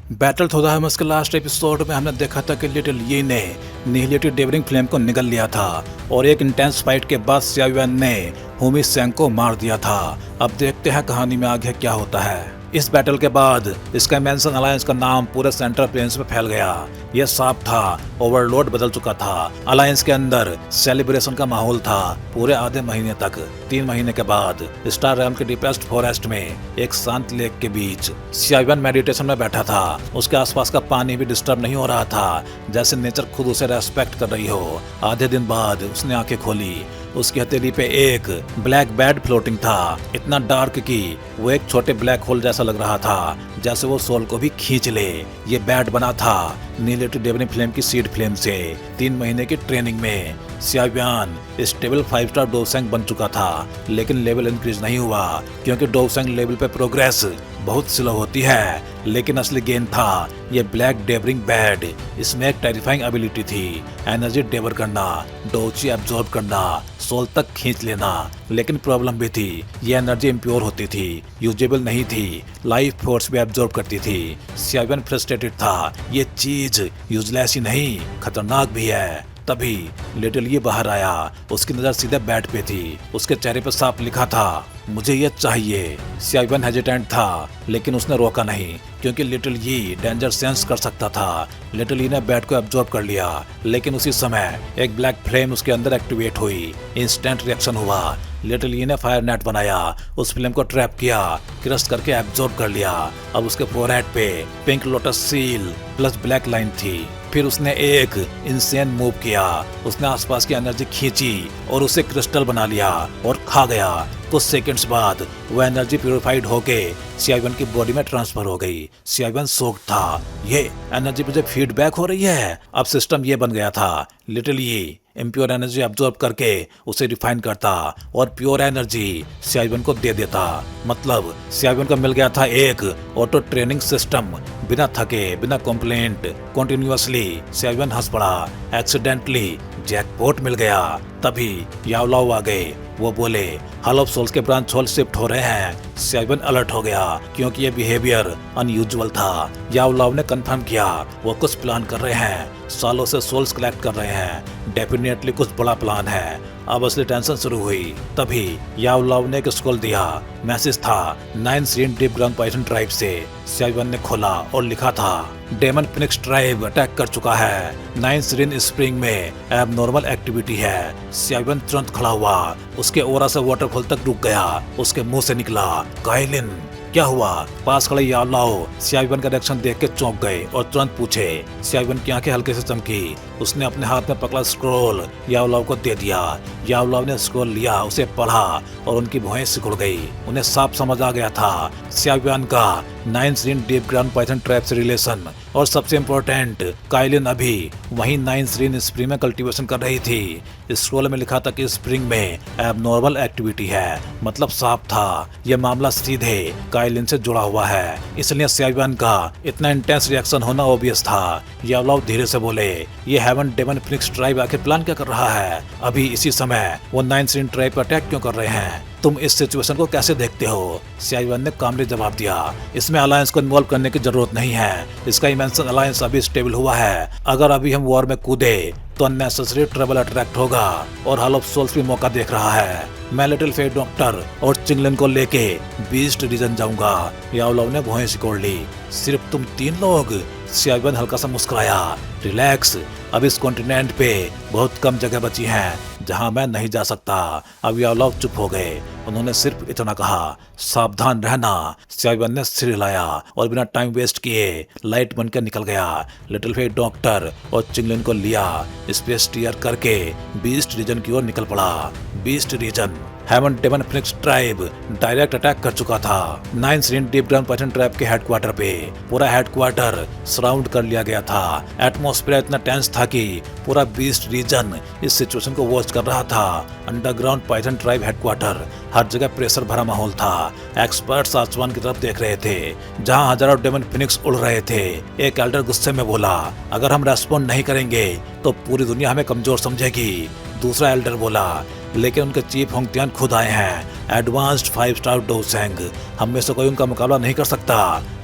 Battle थोड़ा हम इसके लास्ट एपिसोड में हमने देखा था कि लिटिल यी ने निहिलेटेड डेवरिंग फ्लेम को निगल लिया था और एक इंटेंस फाइट के बाद सियाओ युआन ने हुमी सेंग को मार दिया था। अब देखते हैं कहानी में आगे क्या होता है। इस बैटल के बाद स्काई मैंसन अलायंस का नाम पूरे सेंट्रल प्लेन्स में फैल गया। यह साफ था ओवरलोड बदल चुका था। अलायंस के अंदर सेलिब्रेशन का माहौल था पूरे आधे महीने तक। 3 महीने के बाद स्टार रेल्म के डीपेस्ट फॉरेस्ट में एक शांत लेक के बीच सियाओ युआन मेडिटेशन में बैठा था। उसके आसपास का पानी भी डिस्टर्ब नहीं हो रहा था, जैसे नेचर खुद उसे रेस्पेक्ट कर रही हो। आधे दिन बाद उसने आंखें खोली। उसकी हथेली पे एक ब्लैक बैड फ्लोटिंग था, इतना डार्क कि वो एक छोटे ब्लैक होल जैसा लग रहा था, जैसे वो सोल को भी खींच ले। ये बैड बना था निहिलेटेड डेवरिंग फ्लेम की सीड फ्लेम से। 3 महीने की ट्रेनिंग में सियाओ युआन स्टेबल 5 स्टार डोवसेंग बन चुका था, लेकिन लेवल इंक्रीज नहीं हुआ क्योंकि डोवसेंग लेवल पे प्रोग्रेस बहुत स्लो होती है। लेकिन असली गेन था ये ब्लैक डेवरिंग बैड। इसमें एक टेरिफाइंग एबिलिटी थी, एनर्जी डेवर करना, डोची एब्जॉर्ब करना, सोल तक खींच लेना। लेकिन प्रॉब्लम भी थी, ये एनर्जी इम्प्योर होती थी, यूजेबल नहीं थी, लाइफ फोर्स भी एब्जॉर्ब करती थी। सियाओ युआन फ्रस्ट्रेटेड था, ये चीज यूजलेस ही नहीं खतरनाक भी है। तभी लिटिल ये बाहर आया। उसकी नजर सीधे बैट पे थी। उसके चेहरे पे साफ लिखा था, मुझे ये चाहिए। सियाओ युआन हेजिटेंट था, लेकिन उसने रोका नहीं क्योंकि लिटिल यी डेंजर सेंस कर सकता था। लिटिल यी ने बैट को एब्जॉर्ब कर लिया, लेकिन उसी समय एक ब्लैक फ्लेम उसके अंदर एक्टिवेट हुई। इंस्टेंट रिएक्शन हुआ। लिटिल यी ने फायर नेट बनाया, उस फ्लेम को ट्रैप किया, क्रश करके एब्जॉर्ब कर लिया। अब उसके फोरहेड पे pink lotus seal plus black line थी। फिर उसने एक इंसेन मूव किया। उसने आसपास की एनर्जी खींची और उसे क्रिस्टल बना लिया और खा गया। कुछ सेकंड्स बाद वो एनर्जी प्यूरिफाइड होके सियाओ युआन की बॉडी में ट्रांसफर हो गई। सियाओ युआन शॉक्ड था, ये एनर्जी मुझे फीडबैक हो रही है। अब सिस्टम ये बन गया था, लिटिल यी इम्प्योर एनर्जी अब्जॉर्ब करके उसे रिफाइन करता और प्योर एनर्जी सियाओ युआन को दे देता। मतलब सियाओ युआन को मिल गया था एक ऑटो ट्रेनिंग सिस्टम। बिना थके, बिना कंप्लेंट, कंटिन्यूअसली सियाओ युआन हंस पड़ा। एक्सीडेंटली जैकपॉट मिल गया। तभी याओ लाओ आ गए। वो बोले, हॉल ऑफ सोल्स के ब्रांच होल शिफ्ट हो रहे हैं। सियाओ युआन अलर्ट हो गया क्योंकि ये बिहेवियर अनयूजुअल था। याओ लाओ ने कंफर्म किया, वो कुछ प्लान कर रहे हैं, सालों से सोल्स कलेक्ट कर रहे हैं। डेफिनेटली कुछ बड़ा प्लान है। अब असली टेंशन शुरू हुई। तभी याओ लाओ ने एक स्क्रॉल दिया। मैसेज था 9 Scene Deep ground Python tribe से। सियाओ युआन ने खोला और लिखा था, डेमन फिनिक्स ट्राइब अटैक कर चुका है। 9 सीन स्प्रिंग में एबनॉर्मल एक्टिविटी है। सियाओ युआन तुरंत खड़ा हुआ। उसके ओरा से वाटरफॉल तक रुक गया। उसके मुंह से निकला, काइलिन क्या हुआ? पास खड़े याओ लाओ सियाओ युआन का रिएक्शन देख के चौंक गए और तुरंत पूछे। सियाओ युआन की आंखें हल्के से चमकी। उसने अपने हाथ में पकड़ा स्क्रॉल याओ लाओ को दे दिया। याओ लाओ ने स्क्रॉल लिया, उसे पढ़ा और उनकी भौहें सिकुड़ गई। उन्हें साफ समझ आ गया था सियाओ युआन का 9 Scene Deep ground Python trap से रिलेशन। और सबसे इम्पोर्टेंट, काइलिन अभी वहीं 9 सीन स्प्रिंग में कल्टीवेशन कर रही थी। स्क्रॉल में लिखा था कि स्प्रिंग में एबनॉर्मल एक्टिविटी है। मतलब साफ था, यह मामला सीधे काइलिन से जुड़ा हुआ है। इसलिए सियाओ युआन का इतना इंटेंस रिएक्शन होना ऑब्वियस था। याओ लाओ धीरे से बोले, ये हेवन डेमन फिनिक्स ट्राइब आखिर प्लान क्या कर रहा है? अभी इसी समय वो 9 सीन ट्राइब पर अटैक क्यों कर रहे हैं? तुम इस सिचुएशन को कैसे देखते हो? सियाओ युआन ने कामली जवाब दिया, इसमें अलायंस को इन्वॉल्व करने की जरूरत नहीं है। इसका इमेंशन अलायंस अभी स्टेबल हुआ है। अगर अभी हम वॉर में कूदे तो अननेसेसरी ट्रबल अट्रैक्ट होगा और हॉल ऑफ सोल्स भी मौका देख रहा है। मैं लिटिल फेट डॉक्टर और चिंगलिन को लेके बीस्ट रीजन जाऊंगा। याओ लाओ ने भौहें सिकोड़ ली। सिर्फ तुम 3 लोग? सियाओ युआन हल्का सा मुस्कुराया, रिलैक्स, अब इस कॉन्टिनेंट पे बहुत कम जगह बची है जहां मैं नहीं जा सकता। अब याओ लाओ चुप हो गए। उन्होंने सिर्फ इतना कहा, सावधान रहना। सियाओ युआन ने सिर हिलाया और बिना टाइम वेस्ट किए लाइट बनकर निकल गया। लिटिल फेट डॉक्टर और चिंगलिन को लिया, स्पेस टीयर करके बीस्ट रीजन की ओर निकल पड़ा। Beast Region Heaven daemon Phoenix Tribe direct attack कर चुका था 9 Scene Deep ground Python Tribe के हेडक्वार्टर पे। पूरा हेडक्वार्टर सराउंड कर लिया गया था। एटमॉस्फेयर इतना टेंस था कि पूरा बीस्ट रीजन इस सिचुएशन को वॉच कर रहा था। अंडरग्राउंड पाइथन ट्राइब हेडक्वार्टर, हर जगह प्रेशर भरा माहौल था। एक्सपर्ट्स आसमान की तरफ देख रहे थे जहां हजारों डेमन फिनिक्स उड़ रहे थे। एक एल्डर गुस्से में बोला, अगर हम रेस्पॉन्ड नहीं करेंगे तो पूरी दुनिया हमें कमजोर समझेगी। दूसरा एल्डर बोला, लेकिन उनके चीफ होंगटियान खुद आए हैं। एडवांस्ड 5 स्टार डोसेंग, हम में से कोई उनका मुकाबला नहीं कर सकता।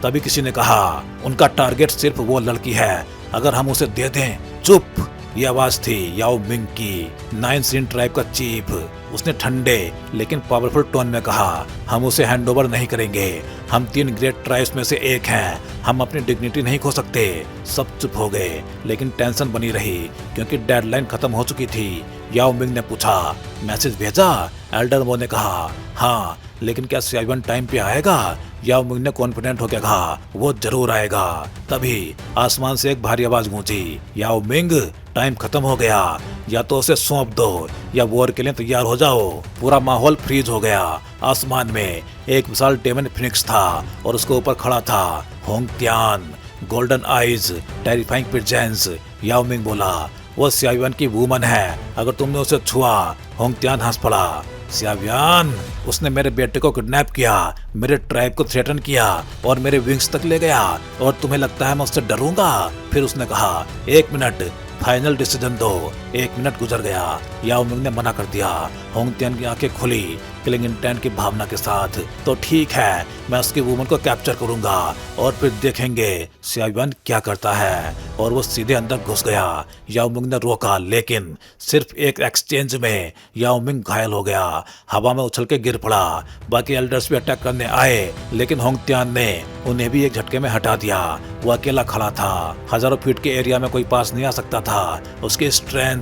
तभी किसी ने कहा, उनका टारगेट सिर्फ वो लड़की है, अगर हम उसे दे दें। चुप, ये आवाज थी याओ मिंग की, 9 सीन ट्राइब का चीफ। उसने ठंडे लेकिन पावरफुल टोन में कहा, हम उसे हैंडओवर नहीं करेंगे। हम 3 ग्रेट ट्राइब्स में से एक हैं, हम अपनी डिग्निटी नहीं खो सकते। सब चुप हो गए, लेकिन टेंशन बनी रही क्योंकि डेडलाइन खत्म हो चुकी थी। याओ मिंग ने पूछा, मैसेज भेजा? एल्डर मो ने कहा, हाँ, लेकिन क्या सियावन टाइम पे आएगा? याओ मिंग ने कॉन्फिडेंट होकर कहा, वो जरूर आएगा। तभी आसमान से एक भारी आवाज गूंजी, याओ मिंग, टाइम खत्म हो गया, या तो उसे सौंप दो या वॉर के लिए तैयार हो जाओ। पूरा माहौल फ्रीज हो गया। आसमान में एक विशाल डेमन फिनिक्स था और उसके ऊपर खड़ा था Hongtian, golden eyes, terrifying presence. Yao Ming बोला, वो सियावन की वुमन है, अगर तुमने उसे छुआ। होंगटियान हंस पड़ा, सियावियान, उसने मेरे बेटे को किडनैप किया, मेरे ट्राइब को थ्रेटन किया और मेरे विंग्स तक ले गया, और तुम्हें लगता है मैं उससे डरूंगा? फिर उसने कहा, 1 मिनट, फाइनल डिसीजन दो। 1 मिनट गुजर गया। याओ मिंग ने मना कर दिया। होंगटियान की आंखें खुली किलिंग इंटेंट की भावना के साथ। तो ठीक है, मैं उसकी वुमन को कैप्चर करूंगा और फिर देखेंगे सियावन क्या करता है। और वो सीधे अंदर घुस गया। याओ मिंग ने रोका, लेकिन सिर्फ एक एक्सचेंज में याओ मिंग घायल हो गया, हवा में उछल के गिर पड़ा। बाकी एल्डर्स भी अटैक करने आए, लेकिन होंगटियान ने उन्हें भी एक झटके में हटा दिया। वो अकेला खड़ा था, हजारों फीट के एरिया में कोई पास नहीं आ सकता था। उसकी स्ट्रेंथ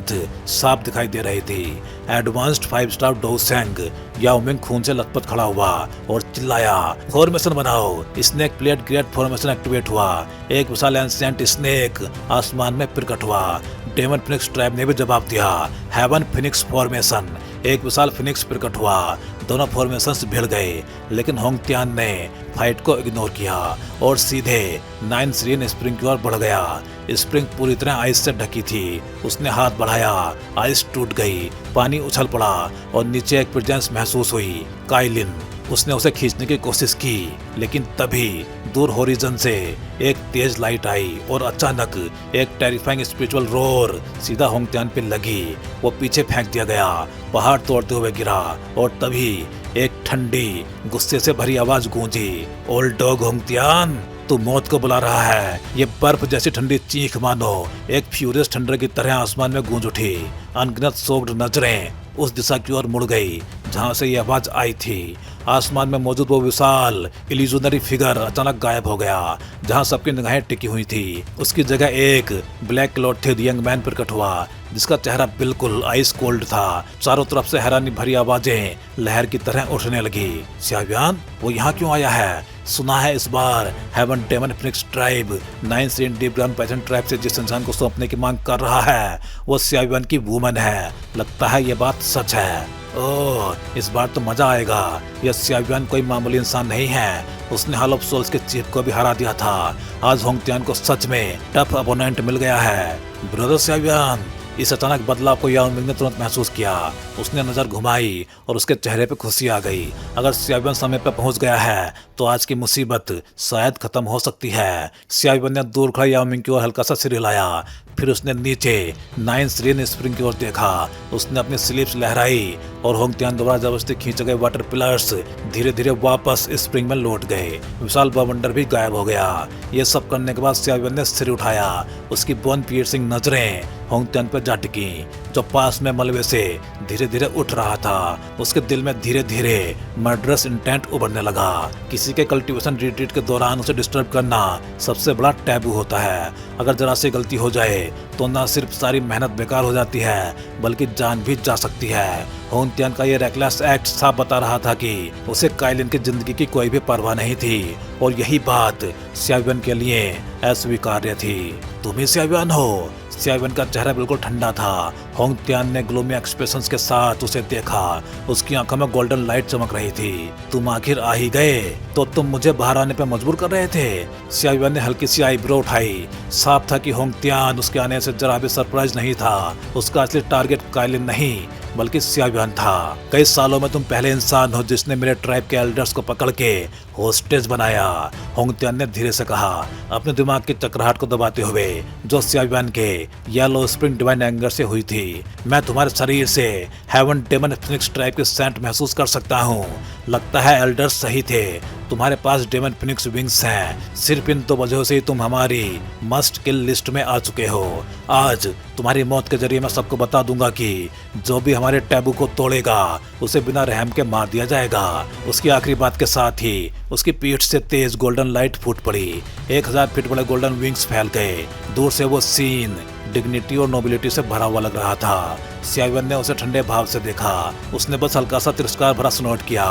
साफ दिखाई दे रही थी। एडवांस्ड 5 स्टार डोसेंग। याओ मिंग खून से लथपथ खड़ा हुआ और चिल्लाया, फॉर्मेशन बनाओ। Snake plate great formation activate हुआ। एक विशाल एंशिएंट स्नेक आसमान में प्रकट हुआ। डेमन फिनिक्स ट्राइब ने भी जवाब दिया, हेवन फिनिक्स फॉर्मेशन। एक विशाल फिनिक्स प्रकट हुआ। दोनों फॉर्मेशंस भिड़ गए, लेकिन होंगटियान ने फाइट को इग्नोर किया और सीधे 9 सीरियन स्प्रिंग की ओर बढ़ गया। स्प्रिंग पूरी तरह आइस से ढकी थी। उसने हाथ बढ़ाया, आइस टूट गई, पानी उछल पड़ा और नीचे एक प्रेजेंस महसूस हुई, काइलिन। उसने उसे खींचने की कोशिश की, लेकिन तभी दूर होरिजन से एक तेज लाइट आई और अचानक एक टेरिफाइंग स्पिरिचुअल रोर सीधा होंगटियान पे लगी। वो पीछे फेंक दिया गया, पहाड़ तोड़ते हुए गिरा और तभी एक ठंडी गुस्से से भरी आवाज गूंजी, ओल्ड डॉग होंगटियान, तू मौत को बुला रहा है। ये बर्फ जैसी ठंडी चीख मानो एक फ्यूरियस थंडर की तरह आसमान में गूंज उठी। अनगिनत सोक्ड नजरें उस दिशा की ओर मुड़ गई जहां से ये आवाज आई थी। आसमान में मौजूद वो विशाल इल्यूजनरी फिगर अचानक गायब हो गया। जहां सबकी निगाहें टिकी हुई थी, उसकी जगह एक ब्लैक क्लॉथेड यंग मैन प्रकट हुआ, जिसका चेहरा बिल्कुल आइस कोल्ड था। चारों तरफ से हैरानी भरी आवाजें लहर की तरह उठने लगी। सियावियान, वो यहाँ क्यों आया है? सुना है इस बार हेवन डेमन फिनिक्स ट्राइब 9 सीरियन डीप ग्राउंड पाइथन ट्राइब से जिस इंसान को सौंपने की मांग कर रहा है, वो सियावियान की वुमन है। लगता है ये बात सच है। ओह, इस बार तो मजा आएगा। यह सियावियान कोई मामूली इंसान नहीं है। उसने हॉल ऑफ सोल्स के चीफ को भी हरा दिया था। आज होंगटियान को सच में टफ अपोनेंट मिल गया है। ब्रदर सियावियान, इस अचानक बदलाव को याओ मिंग ने तुरंत महसूस किया। उसने नजर घुमाई और उसके चेहरे पे खुशी आ गई। अगर सियावियान समय पर पहुंच गया है तो आज की मुसीबत शायद खत्म हो सकती है। सियावियान ने दूर खड़े याओ मिंग की ओर हल्का सा सिर हिलाया, फिर उसने नीचे 9 सीरियन स्प्रिंग की ओर देखा। उसने अपनी स्लीव्स लहराई और होंगटियान द्वारा जबरदस्ती खींचे गए वाटर पिलर्स धीरे धीरे वापस स्प्रिंग में लौट गए। विशाल बवंडर भी गायब हो गया। ये सब करने के बाद सियावियान ने सिर उठाया। उसकी बोन पियर्सिंग नजरें होंगटियान पर जा टिकी, जो पास में मलबे से धीरे धीरे उठ रहा था। उसके दिल में धीरे धीरे मर्डरस इंटेंट उभरने लगा। किसी के कल्टीवेशन रिट्रीट के दौरान उसे डिस्टर्ब करना सबसे बड़ा टैबू होता है। अगर जरा सी गलती हो जाए तो न सिर्फ सारी मेहनत बेकार हो जाती है, बल्कि जान भी जा सकती है। होंगटियान का ये रेकलेस एक्ट साफ बता रहा था कि उसे काइलिन की जिंदगी की कोई भी परवाह नहीं थी, और यही बात सियावियान के लिए अस्वीकार्य थी। तुम ही सियावियान हो? सियावियान का चेहरा बिल्कुल ठंडा था। होंगटियान ने ग्लूमी एक्सप्रेशंस के साथ उसे देखा। उसकी आंखों में गोल्डन लाइट चमक रही थी। तुम आखिर आ ही गए? तो तुम मुझे बाहर आने पर मजबूर कर रहे थे? सियावियान ने हल्की सी आईब्रो उठाई। साफ था कि होंगटियान उसके आने से जरा भी सरप्राइज नहीं था। उसका असली टारगेट काइलिन नहीं, बल्कि सियाव्यान था। कई सालों में तुम पहले इंसान हो जिसने मेरे ट्राइब के एल्डर्स को पकड़ के होस्टेज बनाया। होंगतियान ने धीरे से कहा, अपने दिमाग की चक्राहट को दबाते हुए जो सियाव्यान के येलो स्प्रिंग डिवाइन एंगर से हुई थी। मैं तुम्हारे शरीर से हेवन डेमन फिनिक्स ट्राइब के सेंट महसूस कर सकता हूँ। लगता है एल्डर्स सही थे, तुम्हारे पास डेमन फिनिक्स विंग्स हैं। सिर्फ इन 2 वजहों से तुम हमारी मस्ट किल लिस्ट में आ चुके हो। आज तुम्हारी मौत के जरिए मैं सबको बता दूंगा कि जो भी हमारे टैबू को तोड़ेगा उसे बिना रहम के मार दिया जाएगा। उसकी आखिरी बात के साथ ही उसकी पीठ से तेज गोल्डन लाइट फूट पड़ी। 1000 फीट बड़े गोल्डन विंग्स फैल गए। दूर से वो सीन डिग्निटी और नोबिलिटी से भरा हुआ लग रहा था। सियाव्यान ने उसे ठंडे भाव से देखा। उसने बस हल्का सा तिरस्कार भरा स्नॉट किया।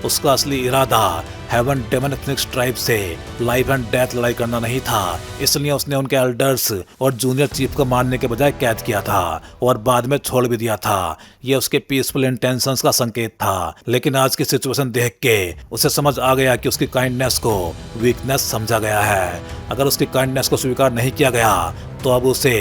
उसका असली इरादा हेवन डेमन फिनिक्स ट्राइब से लाइफ एंड डेथ लड़ाई करना नहीं था। इसलिए उसने उनके एल्डर्स और जूनियर चीफ को मारने के बजाय कैद किया था और बाद में छोड़ भी दिया था। ये उसके पीसफुल इंटेंशंस का संकेत था। लेकिन आज की सिचुएशन देख के उसे समझ आ गया कि उसकी काइंडनेस को वीकनेस समझा गया है। अगर उसकी काइंडनेस को स्वीकार नहीं किया गया तो अब उसे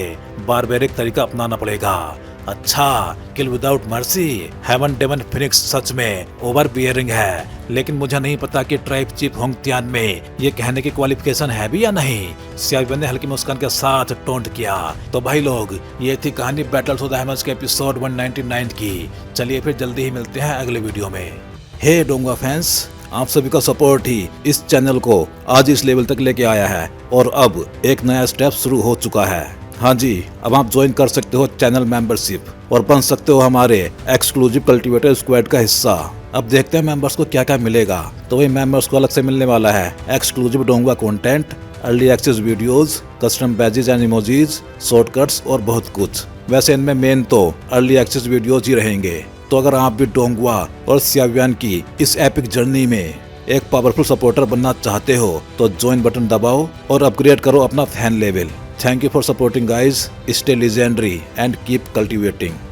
बारबेरिक तरीका अपनाना पड़ेगा। अच्छा, kill without mercy. Heaven daemon phoenix सच में ओवर बियरिंग है, लेकिन मुझे नहीं पता कि ट्राइब चीफ होंगतियान में ये कहने की क्वालिफिकेशन है भी या नहीं। सियाव्यान ने हल्की मुस्कान के साथ टोंट किया। तो भाई लोग, ये थी कहानी बैटल्स ऑफ द हेवंस के एपिसोड 199 की। चलिए फिर जल्दी ही मिलते हैं अगले वीडियो में। हे डोंगवा फैंस, आप सभी का सपोर्ट ही इस चैनल को आज इस लेवल तक लेके आया है और अब एक नया स्टेप शुरू हो चुका है। हाँ जी, अब आप ज्वाइन कर सकते हो चैनल मेंबरशिप और बन सकते हो हमारे एक्सक्लूसिव कल्टीवेटर स्क्वाड का हिस्सा। अब देखते हैं मेंबर्स को क्या क्या मिलेगा। तो वही मेंबर्स को अलग से मिलने वाला है एक्सक्लूसिव डोंगवा content, early access videos, custom badges and emojis, shortcuts और बहुत कुछ। वैसे इनमें मेन तो अर्ली एक्सेस वीडियोज ही रहेंगे। तो अगर आप भी डोंगवा और सियाव्यान की इस एपिक जर्नी में एक पावरफुल सपोर्टर बनना चाहते हो तो ज्वाइन बटन दबाओ और अपग्रेड करो अपना fan level. Thank you for supporting guys. Stay legendary and keep cultivating.